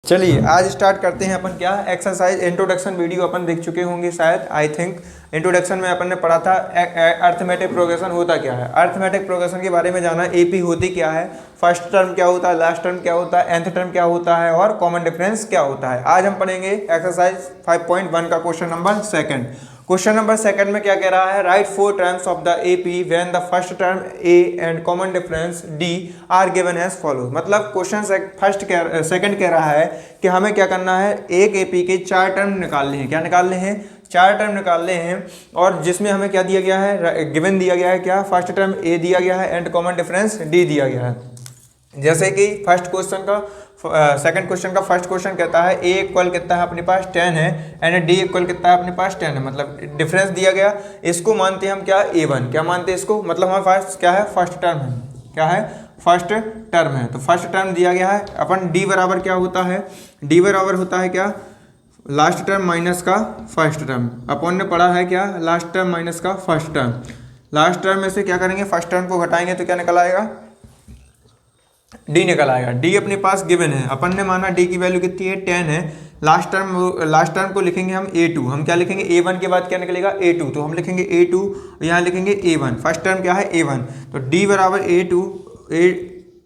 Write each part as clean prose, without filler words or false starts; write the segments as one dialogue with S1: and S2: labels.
S1: चलिए आज स्टार्ट करते हैं अपन क्या एक्सरसाइज। इंट्रोडक्शन वीडियो अपन देख चुके होंगे शायद, आई थिंक। इंट्रोडक्शन में अपन ने पढ़ा था अर्थमेटिक प्रोग्रेशन होता क्या है, अर्थमेटिक प्रोग्रेशन के बारे में जाना, एपी होती क्या है, फर्स्ट टर्म क्या होता है, लास्ट टर्म क्या होता है, nth टर्म क्या होता है और कॉमन डिफरेंस क्या होता है। आज हम पढ़ेंगे एक्सरसाइज 5.1 का question number second. Question number second में क्या कह रहा है, right 4 terms of the AP when the first term a and common difference d are given as follow. मतलब क्वेश्चन सेकंड कह रहा है कि हमें क्या करना है, एक एपी के 4 टर्म निकालने हैं। क्या निकालने हैं? 4 टर्म निकालने हैं। और जिसमें हमें क्या दिया गया है, गिवन दिया गया है क्या, फर्स्ट टर्म ए दिया गया है एंड कॉमन डिफरेंस डी दिया गया है। जैसे कि सेकंड क्वेश्चन का फर्स्ट क्वेश्चन कहता है ए इक्वल कितना है अपने पास 10 है एंड डी इक्वल कितना है अपने पास 10 है। मतलब डिफरेंस दिया गया, इसको मानते हैं हम क्या, A1। क्या मानते हैं इसको, मतलब हमारे पास क्या है, फर्स्ट टर्म है। क्या है? फर्स्ट टर्म है। तो फर्स्ट टर्म दिया गया है। अपन डी बराबर क्या होता है, डी बराबर होता है क्या, लास्ट टर्म माइनस का फर्स्ट टर्म। अपन ने पढ़ा है क्या, लास्ट टर्म माइनस का फर्स्ट टर्म। लास्ट टर्म में से क्या करेंगे, फर्स्ट टर्म को घटाएंगे तो क्या निकल आएगा, डी निकल आएगा। डी अपने पास गिवन है, अपन ने माना डी की वैल्यू कितनी है, 10 है। लास्ट टर्म को लिखेंगे हम A2। हम क्या लिखेंगे, A1 के बाद क्या निकलेगा, A2। तो हम लिखेंगे A2, यहाँ लिखेंगे A1। फर्स्ट टर्म क्या है, A1। तो D बराबर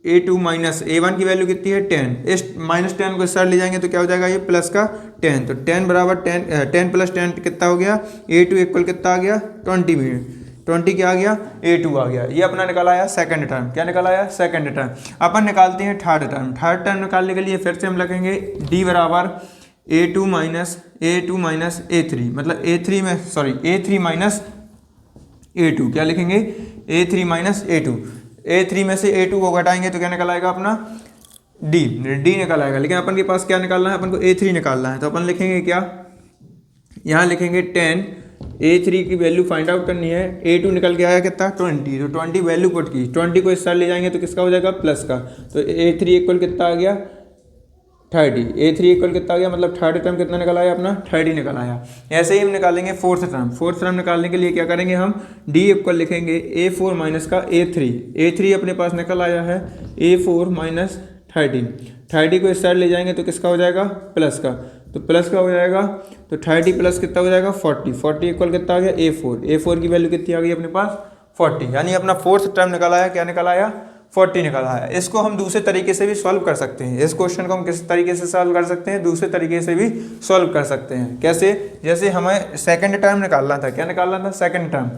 S1: A2 माइनस A1 की वैल्यू कितनी है, 10। इस -10 को इस साइड ले जाएंगे तो क्या हो जाएगा, ये प्लस का 10। तो 10 बराबर 10 प्लस 10 कितना हो गया, A2 इक्वल कितना आ गया, 20 क्या आ गया, A2 आ गया। ये अपना निकल आया सेकंड टर्म। क्या निकल आया, सेकंड टर्म। अपन निकालते हैं थर्ड टर्म। थर्ड टर्म निकालने के लिए फिर से हम लिखेंगे D बराबर A2 माइनस A3। मतलब A3 माइनस A2। क्या लिखेंगे, A3 माइनस A2। A3 में से A2 को घटाएंगे तो क्या निकल आएगा अपना, D निकल आएगा। लेकिन अपन के पास क्या निकालना है, अपन को A3 निकालना है। तो अपन लिखेंगे क्या, यहाँ लिखेंगे 10। A3 की वैल्यू फाइंड आउट करनी है। A2 निकल के आया कितना, 20। तो 20 वैल्यू पुट की, 20 को इस साइड ले जाएंगे तो किसका हो जाएगा, प्लस का। तो A3 इक्वल कितना आ गया, 30। A3 इक्वल कितना आ गया, मतलब थर्ड टर्म कितना निकल आया अपना, 30 निकल आया। ऐसे ही हम निकालेंगे फोर्थ टर्म। फोर्थ टर्म निकालने के लिए क्या करेंगे, हम D इक्वल लिखेंगे A4 माइनस का A3 अपने पास निकल आया है A4 माइनस 30 को इस साइड ले जाएंगे तो किसका हो जाएगा, प्लस का। तो प्लस का हो जाएगा, तो 30 प्लस कितना हो जाएगा, 40 इक्वल कितना आ गया, A4 की वैल्यू कितनी आ गई अपने पास, 40। यानी अपना फोर्थ टर्म निकल आया, क्या निकल आया, 40 निकल आया। इसको हम दूसरे तरीके से भी सॉल्व कर सकते हैं। इस क्वेश्चन को हम किस तरीके से सॉल्व कर सकते हैं, दूसरे तरीके से भी सॉल्व कर सकते हैं। कैसे, जैसे हमें सेकंड टर्म निकालना था। क्या निकालना था, सेकंड टर्म।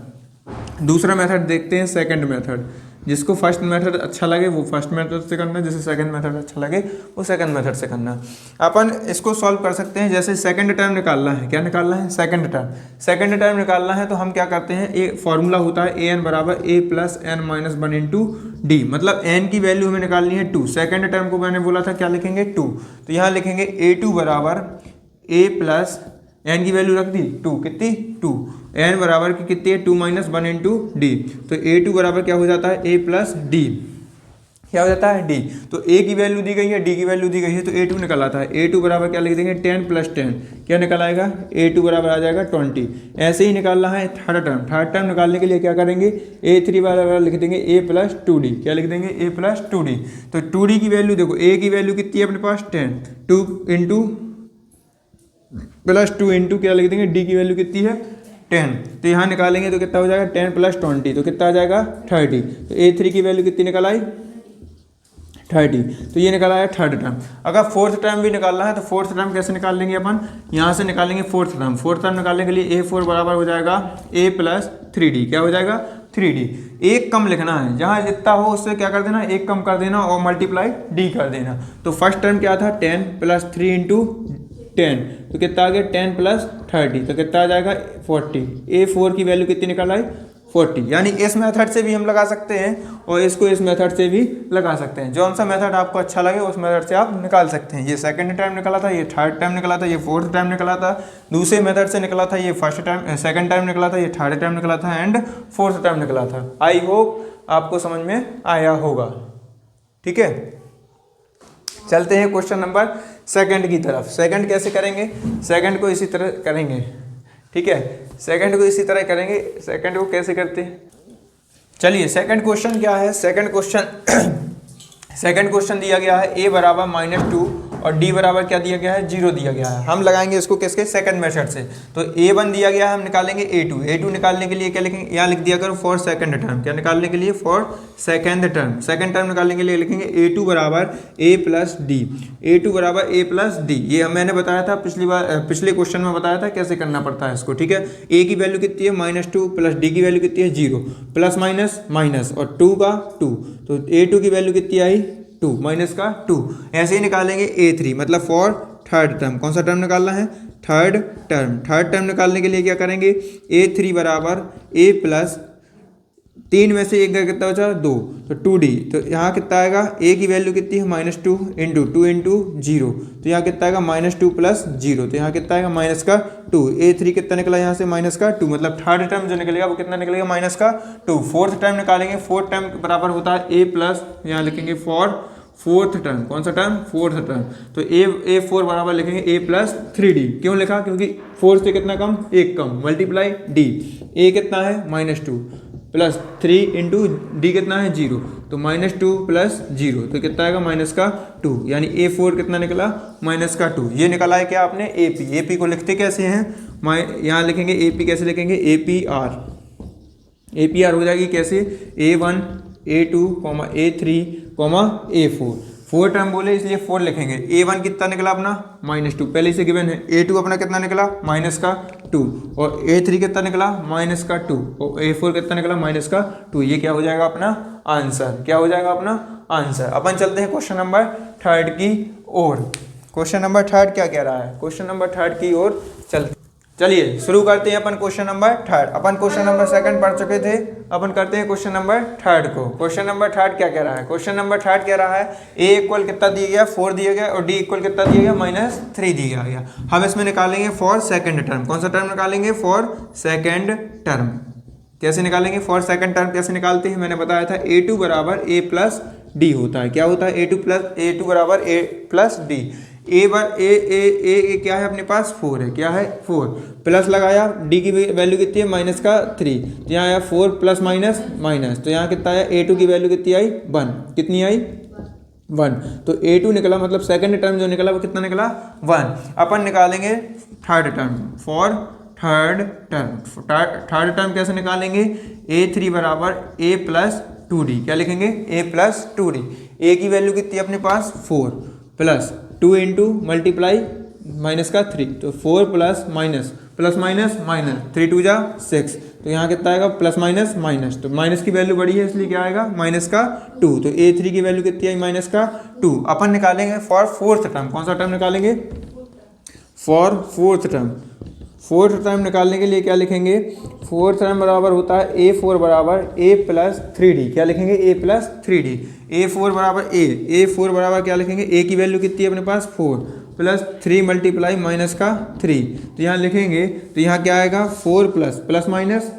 S1: दूसरा मेथड देखते हैं, सेकंड मेथड। जिसको फर्स्ट मेथड अच्छा लगे वो फर्स्ट मेथड से करना, जिसे सेकंड मेथड अच्छा लगे वो सेकंड मेथड से करना। अपन इसको सॉल्व कर सकते हैं। जैसे सेकंड टर्म निकालना है, क्या निकालना है, सेकंड टर्म निकालना है। तो हम क्या करते हैं, एक फॉर्मूला होता है an बराबर a plus n minus 1 into D. मतलब n की वैल्यू हमें निकालनी है 2। सेकंड टर्म को मैंने बोला था क्या लिखेंगे, 2। तो यहाँ लिखेंगे A2 बराबर a प्लस n की वैल्यू रख दी 2, कितनी, 2। n बराबर की कितनी है, 2 माइनस 1 इंटू डी। तो A2 बराबर क्या हो जाता है, a प्लस डी। क्या हो जाता है, d। तो a की वैल्यू दी गई है, d की वैल्यू दी गई है, तो A2 निकल आता है। A2 बराबर क्या लिख देंगे, 10 प्लस 10। क्या निकल आएगा, A2 बराबर आ जाएगा 20। ऐसे ही निकालना है थर्ड टर्म निकालने के लिए क्या करेंगे, A3 बराबर लिख देंगे a प्लस 2d। क्या लिख देंगे, a प्लस 2d। तो 2d की वैल्यू देखो, a की वैल्यू कितनी है अपने पास, 10। 2 इंटू प्लस 2 इंटू क्या लिख देंगे, डी की वैल्यू कितनी है, 10। तो यहाँ निकालेंगे तो कितना हो जाएगा, 10 प्लस 20 तो कितना आ जाएगा, 30। तो A3 की वैल्यू कितनी निकल आई, 30। तो ये निकल आया थर्ड टर्म। अगर फोर्थ टर्म भी निकालना है तो फोर्थ टर्म कैसे निकाल लेंगे अपन, यहाँ से निकालेंगे फोर्थ टर्म निकालने के लिए A4 बराबर हो जाएगा a प्लस 3d। क्या हो जाएगा, 3d। एक कम लिखना है, जहाँ जितना हो उससे क्या कर देना, एक कम कर देना और मल्टीप्लाई d कर देना। तो फर्स्ट टर्म क्या था, 10 प्लस 3 इंटू 10। तो कितना आ गया, 10 प्लस 30। तो कितना आ जाएगा, 40। A4 की वैल्यू कितनी निकल आई, 40। यानी इस मेथड से भी हम लगा सकते हैं और इसको इस मेथड से भी लगा सकते हैं। जौन सा मेथड आपको अच्छा लगे उस मेथड से आप निकाल सकते हैं। ये सेकंड टर्म निकला था, ये थर्ड टर्म निकला था, ये फोर्थ टर्म निकला था। दूसरे मेथड से निकला था, ये सेकंड टर्म निकला था, ये थर्ड टर्म निकला था एंड फोर्थ टर्म निकला था। आई होप आपको समझ में आया होगा। ठीक है, चलते हैं क्वेश्चन नंबर सेकंड की तरफ। सेकंड कैसे करेंगे, सेकंड को इसी तरह करेंगे। ठीक है, सेकंड को इसी तरह करेंगे। सेकंड को कैसे करते हैं, चलिए सेकंड क्वेश्चन क्या है। सेकंड क्वेश्चन दिया गया है a बराबर -2 और डी बराबर क्या दिया गया है, 0 दिया गया है। हम लगाएंगे इसको किसके, सेकंड मेथड से। तो A1 दिया गया है, हम निकालेंगे A2 निकालने के लिए क्या लिखेंगे, यहाँ लिख दिया करो फॉर सेकंड टर्म, क्या निकालने के लिए, फॉर सेकंड टर्म निकालने के लिए लिखेंगे A2 बराबर A प्लस डी, A2 बराबर A प्लस डी। ये मैंने बताया था पिछले क्वेश्चन में बताया था कैसे करना पड़ता है इसको, ठीक है। A की वैल्यू कितनी है -2 प्लस डी की वैल्यू कितनी है 0, प्लस माइनस माइनस और 2 का 2, तो A2 की वैल्यू कितनी आई 2 माइनस का 2। ऐसे ही निकालेंगे A3 मतलब फॉर थर्ड टर्म, कौन सा टर्म निकालना है, थर्ड टर्म निकालने के लिए क्या करेंगे, A3 बराबर A प्लस 3 में से 1 का कितना बचा 2, तो 2D, तो यहाँ कितना आएगा, A की वैल्यू कितनी है -2 इंटू 2 इंटू 0, तो यहाँ कितना आएगा -2 प्लस 0, तो यहाँ कितना आएगा माइनस का 2। A3 कितना निकला यहाँ से माइनस का 2, मतलब थर्ड टर्म जो निकलेगा वो कितना निकलेगा माइनस का 2। फोर्थ टर्म निकालेंगे, फोर्थ टर्म बराबर होता है A प्लस, यहाँ लिखेंगे फॉर फोर्थ टर्म, कौन सा टर्म, फोर्थ टर्म, तो A4 बराबर लिखेंगे A प्लस 3D। क्यों लिखा, क्योंकि 4 से कितना कम, 1 कम, मल्टीप्लाई D, A कितना है -2 प्लस 3 इंटू डी कितना है 0, तो -2 प्लस 0, तो कितना आएगा माइनस का 2, यानी A4 कितना निकला माइनस का 2। ये निकला है क्या आपने AP को लिखते कैसे हैं, यहाँ लिखेंगे AP कैसे लिखेंगे, APR हो जाएगी कैसे, A1 A2 A3 A4, 4 term बोले इसलिए 4 लिखेंगे। A1 कितना निकला अपना -2 पहले से गिवन है, A2 अपना कितना निकला माइनस का 2 और A3 कितना निकला माइनस का 2 और A4 कितना निकला माइनस का 2। ये क्या हो जाएगा अपना आंसर, क्या हो जाएगा अपना आंसर। अपन चलते हैं क्वेश्चन नंबर 3 की ओर। क्वेश्चन नंबर 3 क्या कह रहा है, क्वेश्चन नंबर 3 की ओर चलिए शुरू करते हैं अपन क्वेश्चन नंबर 3। अपन क्वेश्चन नंबर 2 पढ़ चुके थे, अपन करते हैं क्वेश्चन नंबर 3 को। क्वेश्चन नंबर 3 क्या कह रहा है, क्वेश्चन नंबर 3 कह रहा है A इक्वल कितना दिया गया 4 दिया गया और D इक्वल कितना दिया गया -3 दिया गया। हम इसमें निकालेंगे फॉर सेकंड टर्म, कौन सा टर्म निकालेंगे, फॉर सेकंड टर्म। कैसे निकालेंगे फॉर सेकंड टर्म, कैसे निकालते हैं, मैंने बताया था A2 बराबर A प्लस डी होता है। क्या होता है, A2 बराबर A प्लस डी। ए क्या है अपने पास 4 है, क्या है 4, प्लस लगाया डी की वैल्यू कितनी है -3, तो यहाँ आया 4 प्लस माइनस, तो यहाँ कितना आया A2 की वैल्यू कितनी आई 1, कितनी आई 1, तो A2 निकला, मतलब सेकंड टर्म जो निकला वो कितना निकला 1। अपन निकालेंगे third term, for third term कैसे निकालेंगे, A3 बराबर A प्लस 2D, क्या लिखेंगे A प्लस 2D। A की वैल्यू कितनी है अपने पास 4 प्लस 2 इंटू मल्टीप्लाई माइनस का 3, तो 4 प्लस माइनस 3 2 जा 6, तो यहाँ कितना आएगा प्लस माइनस, तो माइनस की वैल्यू बड़ी है इसलिए क्या आएगा माइनस का 2, तो A3 की वैल्यू कितनी आई माइनस का 2। अपन निकालेंगे फॉर फोर्थ टर्म, कौन सा टर्म निकालेंगे, फॉर फोर्थ टर्म निकालने के लिए क्या लिखेंगे, फोर्थ टर्म बराबर होता है A4 बराबर A प्लस 3D, क्या लिखेंगे A प्लस 3D। A4 बराबर क्या लिखेंगे, A की वैल्यू कितनी है अपने पास 4 प्लस 3 मल्टीप्लाई माइनस का 3, तो यहाँ लिखेंगे, तो यहाँ क्या आएगा 4 प्लस माइनस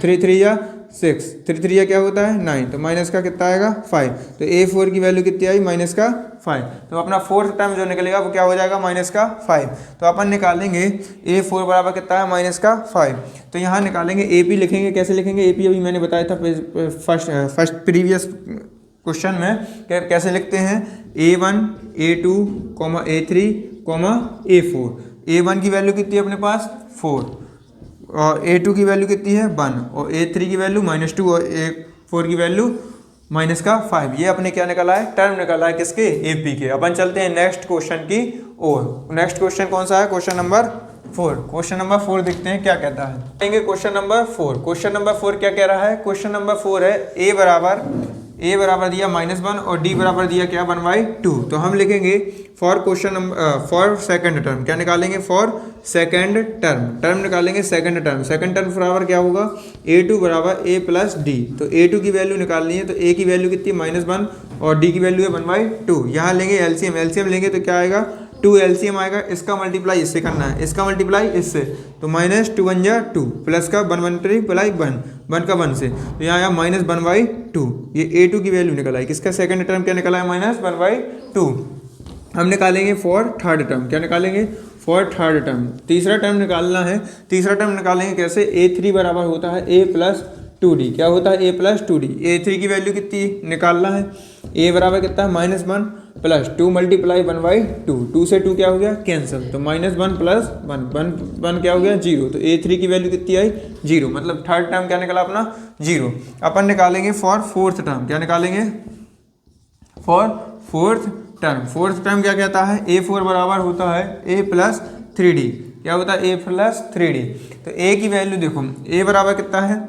S1: 3 3 या 6, 3 3 या क्या होता है 9, तो माइनस का कितना आएगा 5, तो A4 की वैल्यू कितनी आई माइनस का 5, तो अपना फोर्थ टर्म जो निकलेगा वो क्या हो जाएगा माइनस का 5। तो अपन निकालेंगे A4 बराबर कितना है माइनस का 5, तो यहाँ निकालेंगे AP लिखेंगे, कैसे लिखेंगे AP अभी मैंने बताया था फर्स्ट प्रीवियस क्वेश्चन में, कैसे लिखते हैं A1 A2 A3 A4। A1 की वैल्यू कितनी है अपने पास 4 और A2 की वैल्यू कितनी है 1 और A3 की वैल्यू -2 और A4 की वैल्यू माइनस का 5। ये अपने क्या निकला है, टर्म निकला है किसके, AP के। अपन चलते हैं नेक्स्ट क्वेश्चन की ओर। नेक्स्ट क्वेश्चन कौन सा है, क्वेश्चन नंबर 4। क्वेश्चन नंबर 4 देखते हैं क्या कहता है, देखेंगे क्वेश्चन नंबर 4। क्वेश्चन नंबर 4 क्या कह रहा है, क्वेश्चन नंबर 4 है A बराबर दिया -1 और D बराबर दिया क्या 1/2, तो हम लिखेंगे फॉर सेकंड टर्म, क्या निकालेंगे फॉर सेकंड टर्म निकालेंगे सेकंड टर्म बराबर क्या होगा, A2 बराबर A प्लस डी, तो A2 की वैल्यू निकालनी है, तो A की वैल्यू कितनी -1 और D की वैल्यू है 1/2। यहाँ लेंगे एलसीएम लेंगे तो क्या आएगा 2 एलसीएम आएगा, इसका मल्टीप्लाई इससे करना है, इसका मल्टीप्लाई इससे, तो -2 1 जा 2 प्लस का 1 मल्टीप्लाई 1 का 1 से, तो यहाँ आया -1/2। ये A2 की वैल्यू निकल आई, किसका सेकंड टर्म क्या निकला है -1/2। हम निकालेंगे फॉर थर्ड टर्म, क्या निकालेंगे फॉर थर्ड टर्म। तीसरा टर्म निकालना है, तीसरा टर्म निकालेंगे कैसे, A3 बराबर होता है A प्लस 2d, क्या होता है a प्लस 2d। a3 की वैल्यू कितनी निकालना है, a बराबर कितना है -1 प्लस 2 मल्टीप्लाई 1/2, 2 से 2 क्या हो गया कैंसिल, तो -1 प्लस 1 क्या हो गया 0, तो a3 की वैल्यू कितनी आई 0, मतलब थर्ड टर्म क्या निकला अपना 0। अपन निकालेंगे फॉर फोर्थ टर्म, क्या निकालेंगे for fourth term. Fourth term क्या कहता है, a4 बराबर होता है a प्लस 3d, क्या होता है a प्लस 3d। तो a की वैल्यू देखो, a बराबर कितना है,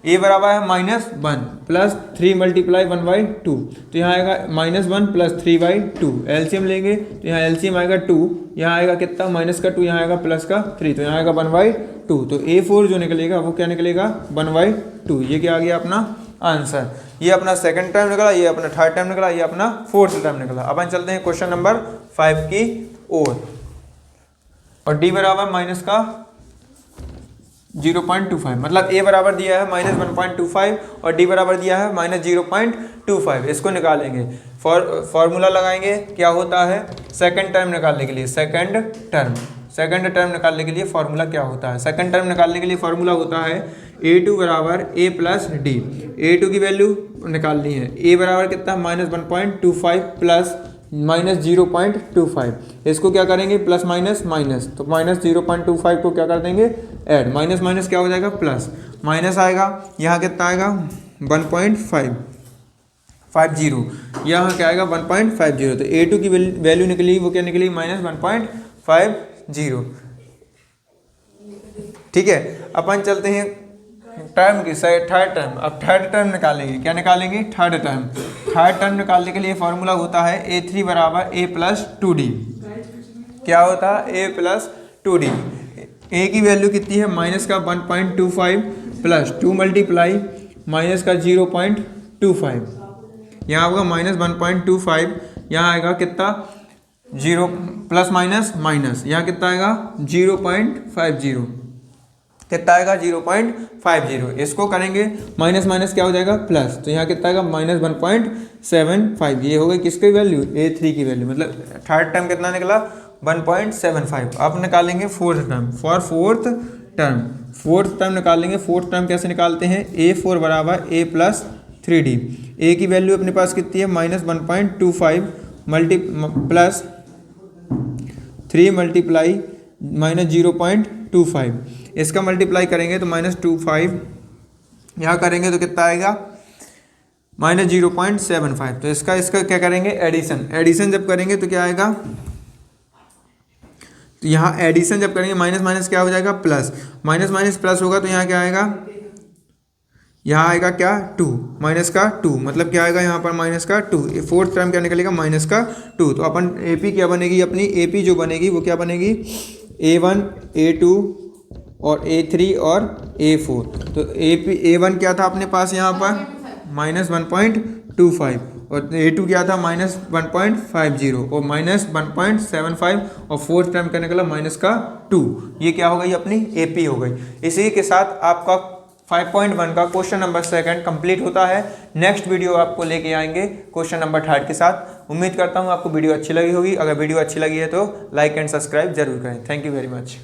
S1: a बराबर है -1 प्लस 3 मल्टीप्लाई 1/2, तो यहाँ आएगा -1 प्लस 3/2। एलसीएम लेंगे तो यहाँ एलसीएम आएगा 2, यहाँ आएगा कितना माइनस का 2, यहाँ आएगा प्लस का 3, तो यहाँ आएगा 1/2। तो a4 जो निकलेगा वो क्या निकलेगा 1/2। ये क्या आ गया अपना आंसर। ये अपना सेकंड टर्म निकला, ये अपना थर्ड टर्म निकला, ये अपना फोर्थ टर्म निकला। अपन चलते हैं क्वेश्चन नंबर 5 की ओर। और d बराबर माइनस का 0.25, मतलब a बराबर दिया है -1.25 और d बराबर दिया है -0.25। इसको निकालेंगे, फॉर्मूला लगाएंगे, क्या होता है सेकंड टर्म निकालने के लिए, सेकंड टर्म निकालने के लिए फॉर्मूला क्या होता है, सेकंड टर्म निकालने के लिए फॉर्मूला होता है a2 बराबर a प्लस डी। a2 की वैल्यू निकालनी है, a बराबर कितना -1.25 प्लस -0.25, इसको क्या करेंगे प्लस माइनस, तो -0.25 को क्या कर देंगे ऐड, माइनस क्या हो जाएगा प्लस, माइनस आएगा, यहाँ कितना आएगा 1.50, यहाँ क्या आएगा 1.50। तो a2 की वैल्यू निकली, वो क्या निकली -1.50। ठीक है, अपन चलते हैं टर्म की थर्ड टर्म। अब थर्ड टर्म निकालेंगे, क्या निकालेंगे थर्ड टर्म निकालने के लिए फॉर्मूला होता है a3 बराबर a प्लस 2d, क्या होता है a प्लस 2d। a की वैल्यू कितनी है माइनस का 1.25 प्लस 2 मल्टीप्लाई माइनस का 0.25, यहाँ होगा -1.25, यहाँ आएगा कितना 0 प्लस माइनस, यहाँ कितना आएगा 0.50, कितना आएगा 0.50। इसको करेंगे माइनस क्या हो जाएगा प्लस, तो यहाँ कितना आएगा -1.75। ये हो गई किसकी वैल्यू a3 की वैल्यू, मतलब थर्ड टर्म कितना निकला 1.75। अब निकालेंगे fourth term, for fourth term निकालेंगे। फोर्थ टर्म कैसे निकालते हैं, a4 बराबर a प्लस 3d। a की वैल्यू अपने पास कितनी है -1.25 प्लस 3 मल्टीप्लाई -0.25, इसका मल्टीप्लाई करेंगे तो -25, यहाँ करेंगे तो कितना आएगा -0.75। तो इसका क्या करेंगे एडिशन जब करेंगे तो क्या आएगा, तो यहाँ एडिशन जब करेंगे माइनस क्या हो जाएगा प्लस, माइनस प्लस होगा तो यहाँ क्या आएगा, यहाँ आएगा क्या 2, माइनस का 2, मतलब क्या आएगा यहाँ पर माइनस का 2। फोर्थ टर्म क्या निकलेगा माइनस का 2। तो अपन AP क्या बनेगी, अपनी AP जो बनेगी वो क्या बनेगी A1 A2 और A3 और A4। तो A1 क्या था अपने पास यहाँ पर -1.25 और A2 क्या था -1.50 और -1.75 और फोर्थ टर्म का निकला -2। ये क्या हो गई अपनी AP हो गई। इसी के साथ आपका 5.1 का क्वेश्चन नंबर 2 कंप्लीट होता है। नेक्स्ट वीडियो आपको लेके आएंगे क्वेश्चन नंबर 3 के साथ। उम्मीद करता हूँ आपको वीडियो अच्छी लगी होगी। अगर वीडियो अच्छी लगी है तो लाइक एंड सब्सक्राइब जरूर करें। Thank you very much.